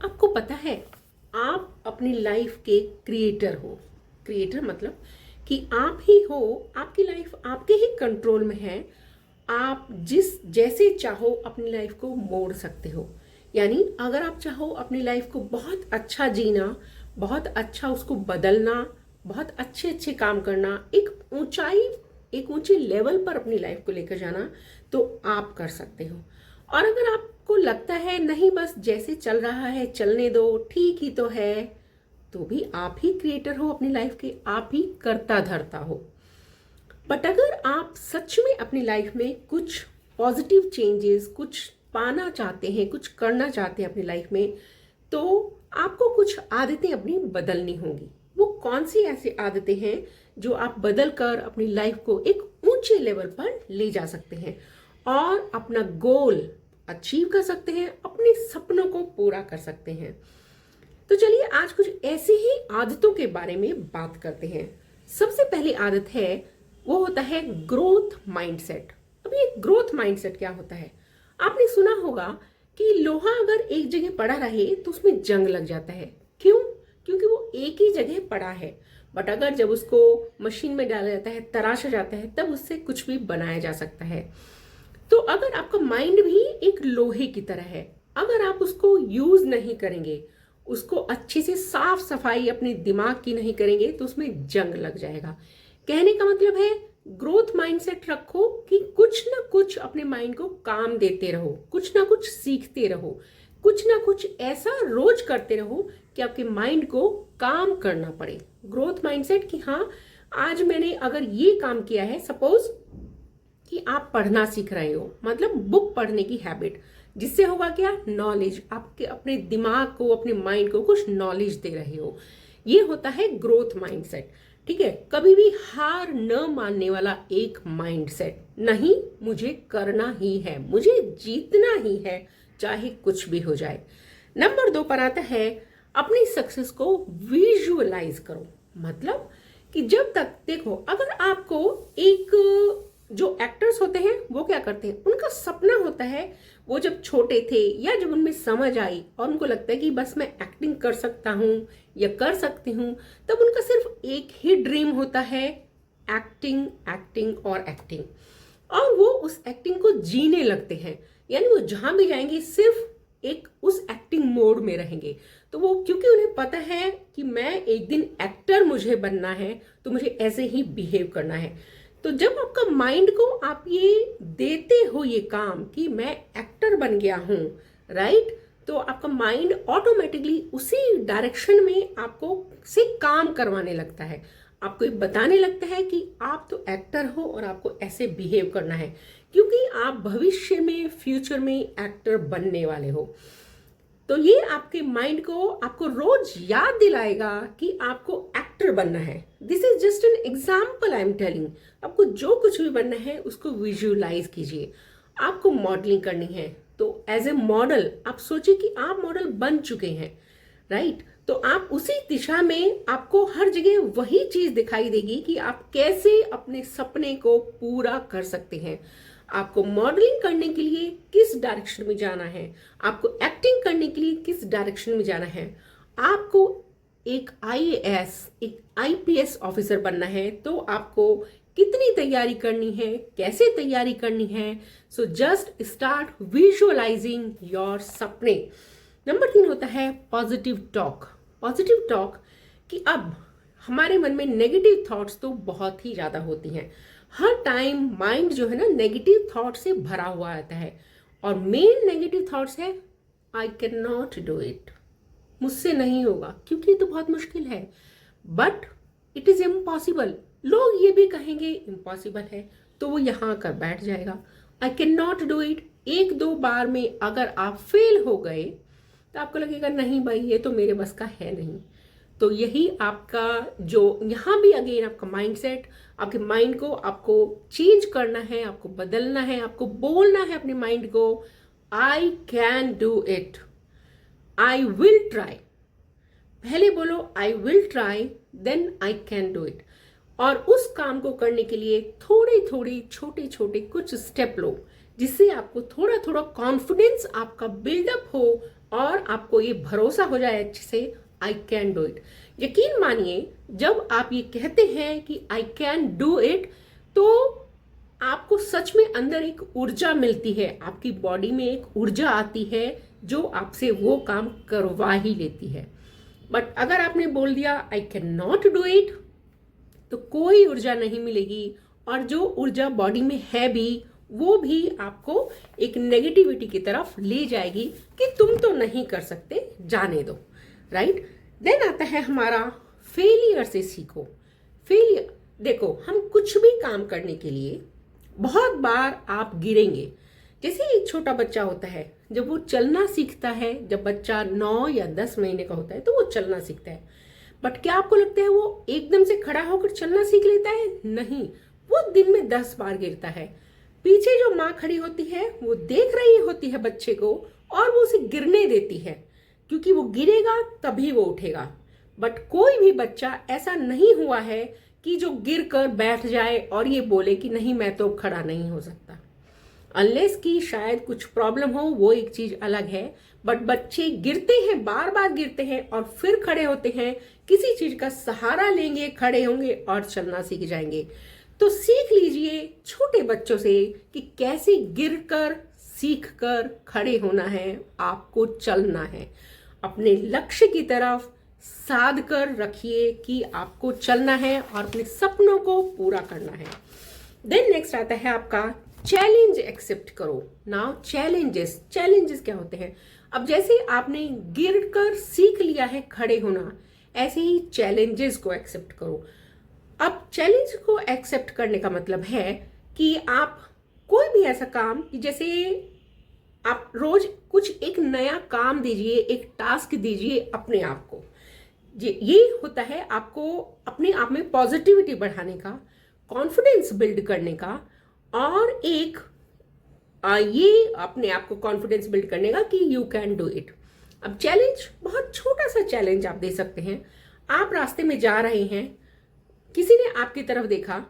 आपको पता है, आप अपनी लाइफ के क्रिएटर हो। क्रिएटर मतलब कि आप ही हो, आपकी लाइफ आपके ही कंट्रोल में है। आप जिस जैसे चाहो अपनी लाइफ को मोड़ सकते हो। यानी अगर आप चाहो अपनी लाइफ को बहुत अच्छा जीना, बहुत अच्छा उसको बदलना, बहुत अच्छे अच्छे काम करना, एक ऊंचे लेवल पर अपनी लाइफ को लेकर जाना, तो आप कर सकते हो। और अगर आपको लगता है नहीं, बस जैसे चल रहा है चलने दो, ठीक ही तो है, तो भी आप ही क्रिएटर हो अपनी लाइफ के, आप ही करता धरता हो। बट अगर आप सच में अपनी लाइफ में कुछ पॉजिटिव चेंजेस, कुछ पाना चाहते हैं, कुछ करना चाहते हैं अपनी लाइफ में, तो आपको कुछ आदतें अपनी बदलनी होंगी। वो कौन सी ऐसी आदतें हैं जो आप बदल कर अपनी लाइफ को एक ऊंचे लेवल पर ले जा सकते हैं और अपना गोल अचीव कर सकते हैं, अपने सपनों को पूरा कर सकते हैं। तो चलिए आज कुछ ऐसी ही आदतों के बारे में बात करते हैं। सबसे पहली आदत है, वो होता है ग्रोथ माइंडसेट। अब ये ग्रोथ माइंडसेट क्या होता है? आपने सुना होगा कि लोहा अगर एक जगह पड़ा रहे तो उसमें जंग लग जाता है। क्यों? क्योंकि वो एक ही जगह पड़ा है। बट अगर जब उसको मशीन में डाला जाता है, तराशा जाता है, तब उससे कुछ भी बनाया जा सकता है। तो अगर आपका माइंड भी एक लोहे की तरह है, अगर आप उसको यूज नहीं करेंगे, उसको अच्छे से साफ सफाई अपने दिमाग की नहीं करेंगे, तो उसमें जंग लग जाएगा। कहने का मतलब है, ग्रोथ माइंडसेट रखो कि कुछ ना कुछ अपने माइंड को काम देते रहो, कुछ ना कुछ सीखते रहो, कुछ ना कुछ ऐसा रोज करते रहो कि आपके माइंड को काम करना पड़े। ग्रोथ माइंडसेट कि हाँ, आज मैंने अगर ये काम किया है, सपोज कि आप पढ़ना सीख रहे हो, मतलब बुक पढ़ने की हैबिट, जिससे होगा क्या, नॉलेज, आपके अपने दिमाग को, अपने माइंड को कुछ नॉलेज दे रहे हो। ये होता है ग्रोथ माइंडसेट। ठीक है, कभी भी हार न मानने वाला एक माइंडसेट। नहीं, मुझे करना ही है, मुझे जीतना ही है, चाहे कुछ भी हो जाए। नंबर 2 पर आता है, अपनी सक्सेस को विजुअलाइज करो। मतलब कि जब तक देखो, अगर आपको एक, जो एक्टर्स होते हैं वो क्या करते हैं, उनका सपना होता है, वो जब छोटे थे या जब उनमें समझ आई और उनको लगता है कि बस मैं एक्टिंग कर सकता हूँ या कर सकती हूँ, तब उनका सिर्फ एक ही ड्रीम होता है, एक्टिंग, एक्टिंग और एक्टिंग। और वो उस एक्टिंग को जीने लगते हैं। यानी वो जहां भी जाएंगे सिर्फ एक उस एक्टिंग मोड में रहेंगे। तो वो, क्योंकि उन्हें पता है कि मैं एक दिन एक्टर मुझे बनना है, तो मुझे ऐसे ही बिहेव करना है। तो जब आपका माइंड को आप ये देते हो ये काम कि मैं एक्टर बन गया हूं, राइट, तो आपका माइंड ऑटोमेटिकली उसी डायरेक्शन में आपको से काम करवाने लगता है, आपको ये बताने लगता है कि आप तो एक्टर हो और आपको ऐसे बिहेव करना है, क्योंकि आप भविष्य में, फ्यूचर में एक्टर बनने वाले हो। तो ये आपके माइंड को आपको रोज याद दिलाएगा कि आपको एक्टर बनना है। This is just an example I am telling. आपको जो कुछ भी बनना है उसको विजुअलाइज कीजिए। आपको मॉडलिंग करनी है, तो एज ए मॉडल आप सोचिए कि आप मॉडल बन चुके हैं, राइट। तो आप उसी दिशा में, आपको हर जगह वही चीज दिखाई देगी कि आप कैसे अपने सपने को पूरा कर सकते हैं। आपको मॉडलिंग करने के लिए किस डायरेक्शन में जाना है, आपको एक्टिंग करने के लिए किस डायरेक्शन में जाना है, आपको एक आईएएस, एक आईपीएस ऑफिसर बनना है, तो आपको कितनी तैयारी करनी है, कैसे तैयारी करनी है। So just start visualising your सपने। नंबर 3 होता है पॉजिटिव टॉक। पॉजिटिव टॉक कि अब हमारे मन में नेगेटिव थॉट्स तो बहुत ही ज्यादा होती हैं। हर टाइम माइंड जो है ना, नेगेटिव थॉट से भरा हुआ रहता है, और मेन नेगेटिव थॉट्स है, I can not do it, मुझसे नहीं होगा, क्योंकि ये तो बहुत मुश्किल है, बट इट इज इम्पॉसिबल, लोग ये भी कहेंगे इम्पॉसिबल है, तो वो यहाँ आकर बैठ जाएगा। I can not do it, एक दो बार में अगर आप फेल हो गए तो आपको लगेगा नहीं भाई, ये तो मेरे बस का है नहीं। तो यही आपका, जो यहाँ भी अगेन आपका माइंडसेट, आपके माइंड को आपको चेंज करना है, आपको बदलना है, आपको बोलना है अपने माइंड को, I can do it, I will try. पहले बोलो I will try, then I can do it. और उस काम को करने के लिए थोड़े थोड़े छोटे छोटे कुछ स्टेप लो, जिससे आपको थोड़ा थोड़ा कॉन्फिडेंस आपका बिल्डअप हो, और आपको ये भरोसा हो जाए अच्छे से, आई कैन डू इट। यकीन मानिए, जब आप ये कहते हैं कि आई कैन डू इट, तो आपको सच में अंदर एक ऊर्जा मिलती है, आपकी बॉडी में एक ऊर्जा आती है जो आपसे वो काम करवा ही लेती है। बट अगर आपने बोल दिया I can not do it, तो कोई ऊर्जा नहीं मिलेगी, और जो ऊर्जा बॉडी में है भी वो भी आपको एक नेगेटिविटी की तरफ ले जाएगी कि तुम तो नहीं कर सकते, जाने दो, राइट। देन आता है हमारा फेलियर से सीखो। फेलियर, देखो, हम कुछ भी काम करने के लिए बहुत बार आप गिरेंगे। जैसे एक छोटा बच्चा होता है, जब वो चलना सीखता है, जब बच्चा 9 या 10 महीने का होता है तो वो चलना सीखता है। बट क्या आपको लगता है वो एकदम से खड़ा होकर चलना सीख लेता है? नहीं, वो दिन में 10 बार गिरता है। पीछे जो माँ खड़ी होती है वो देख रही होती है बच्चे को, और वो उसे गिरने देती है, क्योंकि वो गिरेगा तभी वो उठेगा। बट कोई भी बच्चा ऐसा नहीं हुआ है कि जो गिर कर बैठ जाए और ये बोले कि नहीं मैं तो खड़ा नहीं हो सकता। अनलेस कि शायद कुछ प्रॉब्लम हो, वो एक चीज अलग है। बट बच्चे गिरते हैं, बार बार गिरते हैं और फिर खड़े होते हैं, किसी चीज का सहारा लेंगे, खड़े होंगे और चलना सीख जाएंगे। तो सीख लीजिए छोटे बच्चों से कि कैसे गिरकर सीख कर खड़े होना है, आपको चलना है। अपने लक्ष्य की तरफ साध कर रखिए कि आपको चलना है और अपने सपनों को पूरा करना है। देन नेक्स्ट आता है आपका चैलेंज एक्सेप्ट करो। नाउ चैलेंजेस, चैलेंजेस क्या होते हैं? अब जैसे आपने गिर कर सीख लिया है खड़े होना, ऐसे ही चैलेंजेस को एक्सेप्ट करो। अब चैलेंज को एक्सेप्ट करने का मतलब है कि आप कोई भी ऐसा काम, कि जैसे आप रोज कुछ एक नया काम दीजिए, एक टास्क दीजिए अपने आप को। ये होता है आपको अपने आप में पॉजिटिविटी बढ़ाने का, कॉन्फिडेंस बिल्ड करने का, और एक ये अपने आप को कॉन्फिडेंस बिल्ड करने का कि यू कैन डू इट। अब चैलेंज, बहुत छोटा सा चैलेंज आप दे सकते हैं। आप रास्ते में जा रहे हैं, किसी ने आपकी तरफ देखा,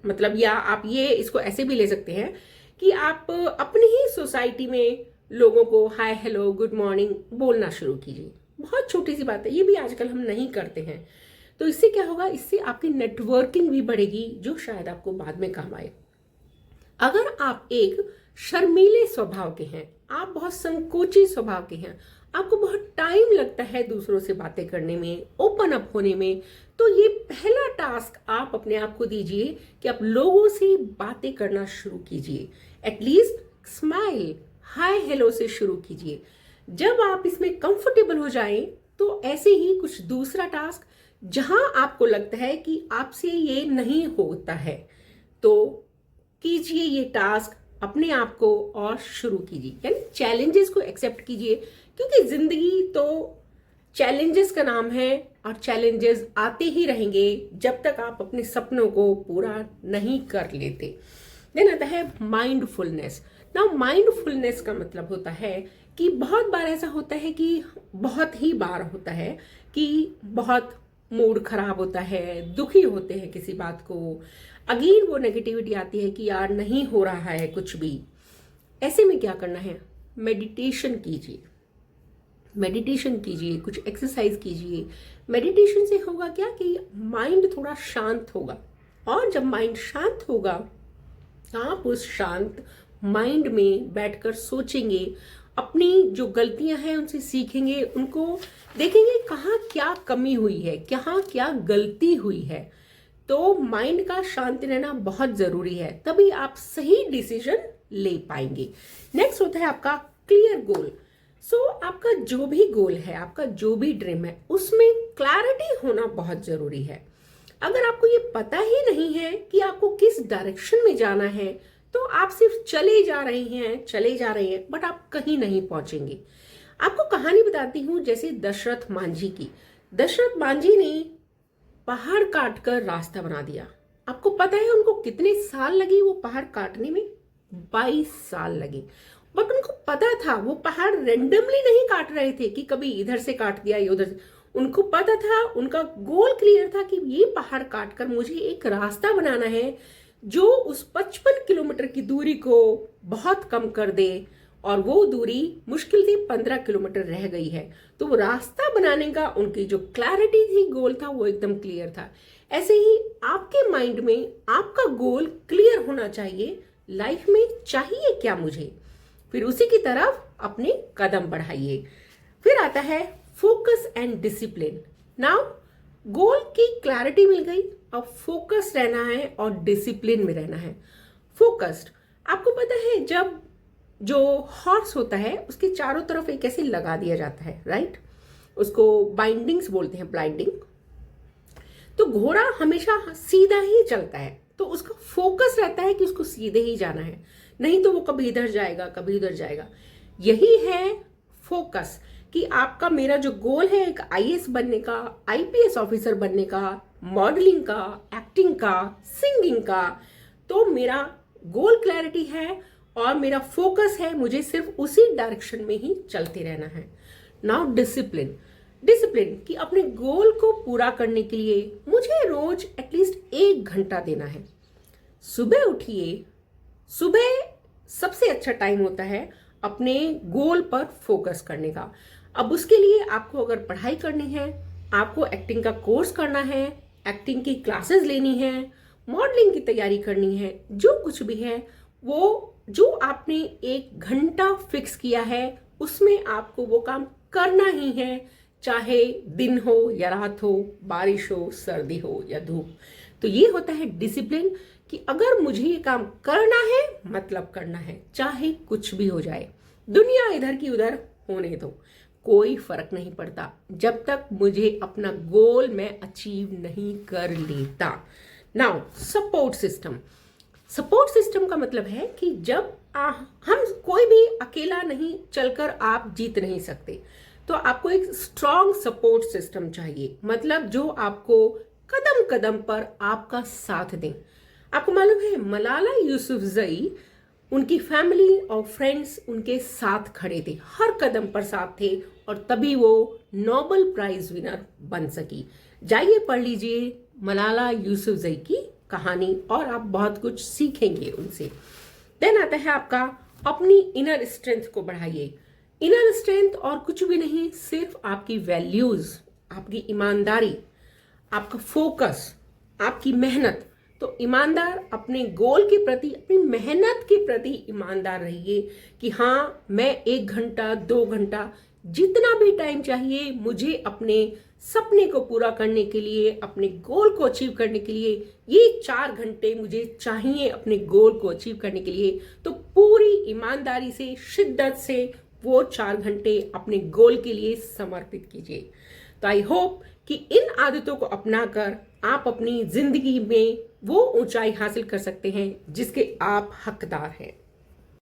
मतलब, या आप ये इसको ऐसे भी ले सकते हैं कि आप अपनी ही सोसाइटी में लोगों को हाय हेलो गुड मॉर्निंग बोलना शुरू कीजिए। बहुत छोटी सी बात है, ये भी आजकल हम नहीं करते हैं। तो इससे क्या होगा? इससे आपकी नेटवर्किंग भी बढ़ेगी, जो शायद आपको बाद में काम आए। अगर आप एक शर्मीले स्वभाव के हैं, आप बहुत संकोची स्वभाव के हैं, आपको बहुत टाइम लगता है दूसरों से बातें करने में, ओपन अप होने में, तो ये पहला टास्क आप अपने आप को दीजिए कि आप लोगों से बातें करना शुरू कीजिए। एटलीस्ट स्माइल, हाय हेलो से शुरू कीजिए। जब आप इसमें कंफर्टेबल हो जाएं, तो ऐसे ही कुछ दूसरा टास्क, जहां आपको लगता है कि आपसे ये नहीं होता है, तो कीजिए ये टास्क अपने आप को और शुरू कीजिए। यानी चैलेंजेस को एक्सेप्ट कीजिए, क्योंकि जिंदगी तो चैलेंजेस का नाम है, और चैलेंजेस आते ही रहेंगे जब तक आप अपने सपनों को पूरा नहीं कर लेते। देन आता है माइंडफुलनेस। ना माइंडफुलनेस का मतलब होता है कि बहुत बार ऐसा होता है कि बहुत ही बार होता है कि बहुत मूड खराब होता है, दुखी होते हैं किसी बात को, अगेन वो नेगेटिविटी आती है कि यार नहीं हो रहा है कुछ भी। ऐसे में क्या करना है? मेडिटेशन कीजिए, मेडिटेशन कीजिए, कुछ एक्सरसाइज कीजिए। मेडिटेशन से होगा क्या कि माइंड थोड़ा शांत होगा, और जब माइंड शांत होगा, आप उस शांत माइंड में बैठकर सोचेंगे, अपनी जो गलतियां हैं उनसे सीखेंगे, उनको देखेंगे कहाँ क्या कमी हुई है, कहाँ क्या गलती हुई है। तो माइंड का शांत रहना बहुत जरूरी है, तभी आप सही डिसीजन ले पाएंगे। नेक्स्ट होता है आपका क्लियर गोल। सो आपका जो भी गोल है, आपका जो भी ड्रीम है, उसमें क्लैरिटी होना बहुत जरूरी है। अगर आपको ये पता ही नहीं है कि आपको किस डायरेक्शन में जाना है, तो आप सिर्फ चले जा रहे हैं, बट आप कहीं नहीं पहुंचेंगे। आपको कहानी बताती हूँ, जैसे दशरथ मांझी की। दशरथ मांझी ने पहाड़ काट कर रास्ता बना दिया। आपको पता है उनको कितने साल लगे वो पहाड़ काटने में? 22 साल लगे। बट उनको पता था, वो पहाड़ रेंडमली नहीं काट रहे थे कि कभी इधर से काट दिया या उधर से। उनको पता था, उनका गोल क्लियर था कि ये पहाड़ काटकर मुझे एक रास्ता बनाना है जो उस 55 किलोमीटर की दूरी को बहुत कम कर दे और वो दूरी मुश्किल से 15 किलोमीटर रह गई है, तो वो रास्ता बनाने का उनकी जो क्लैरिटी थी, गोल था, वो एकदम क्लियर था। ऐसे ही आपके माइंड में आपका गोल क्लियर होना चाहिए, लाइफ में चाहिए क्या मुझे, फिर उसी की तरफ अपने कदम बढ़ाइए। फिर आता है फोकस एंड डिसिप्लिन। नाउ गोल की क्लैरिटी मिल गई, अब फोकस रहना है और डिसिप्लिन में रहना है। फोकस्ड, आपको पता है जब जो हॉर्स होता है उसके चारों तरफ एक ऐसे लगा दिया जाता है, राइट, उसको बाइंडिंग्स बोलते हैं, ब्लाइंडिंग। तो घोड़ा हमेशा सीधा ही चलता है, तो उसका फोकस रहता है कि उसको सीधे ही जाना है, नहीं तो वो कभी इधर जाएगा कभी उधर जाएगा। यही है फोकस, कि आपका मेरा जो गोल है एक आईएएस बनने का, आईपीएस ऑफिसर बनने का, मॉडलिंग का, एक्टिंग का, सिंगिंग का, तो मेरा गोल क्लैरिटी है और मेरा फोकस है, मुझे सिर्फ उसी डायरेक्शन में ही चलते रहना है। Now discipline. डिसिप्लिन कि अपने गोल को पूरा करने के लिए मुझे रोज एटलीस्ट 1 घंटा देना है। सुबह उठिए, सुबह सबसे अच्छा टाइम होता है अपने गोल पर फोकस करने का। अब उसके लिए आपको अगर पढ़ाई करनी है, आपको एक्टिंग का कोर्स करना है, एक्टिंग की क्लासेस लेनी है, मॉडलिंग की तैयारी करनी है, जो कुछ भी है, वो जो आपने 1 घंटा फिक्स किया है उसमें आपको वो काम करना ही है, चाहे दिन हो या रात हो, बारिश हो, सर्दी हो या धूप। तो ये होता है डिसिप्लिन, कि अगर मुझे ये काम करना है मतलब करना है, चाहे कुछ भी हो जाए, दुनिया इधर की उधर होने दो, कोई फर्क नहीं पड़ता, जब तक मुझे अपना गोल मैं अचीव नहीं कर लेता। Now support system. Support system का मतलब है कि जब हम कोई भी अकेला नहीं चलकर आप जीत नहीं सकते, तो आपको एक स्ट्रॉन्ग सपोर्ट सिस्टम चाहिए, मतलब जो आपको कदम कदम पर आपका साथ दें। आपको मालूम है मलाला यूसुफजई, उनकी फैमिली और फ्रेंड्स उनके साथ खड़े थे, हर कदम पर साथ थे, और तभी वो नोबेल प्राइज विनर बन सकी। जाइए पढ़ लीजिए मलाला यूसुफजई की कहानी और आप बहुत कुछ सीखेंगे उनसे। देन आता है आपका अपनी इनर स्ट्रेंथ को बढ़ाइए। इनर स्ट्रेंथ और कुछ भी नहीं, सिर्फ आपकी वैल्यूज, आपकी ईमानदारी, आपका फोकस, आपकी मेहनत। तो ईमानदार, अपने गोल के प्रति, अपनी मेहनत के प्रति ईमानदार रहिए कि हाँ, मैं 1 घंटा 2 घंटा जितना भी टाइम चाहिए मुझे अपने सपने को पूरा करने के लिए, अपने गोल को अचीव करने के लिए, ये 4 घंटे मुझे चाहिए अपने गोल को अचीव करने के लिए। तो पूरी ईमानदारी से, शिद्दत से वो 4 घंटे अपने गोल के लिए समर्पित कीजिए। तो आई होप कि इन आदतों को अपनाकर आप अपनी जिंदगी में वो ऊंचाई हासिल कर सकते हैं जिसके आप हकदार हैं।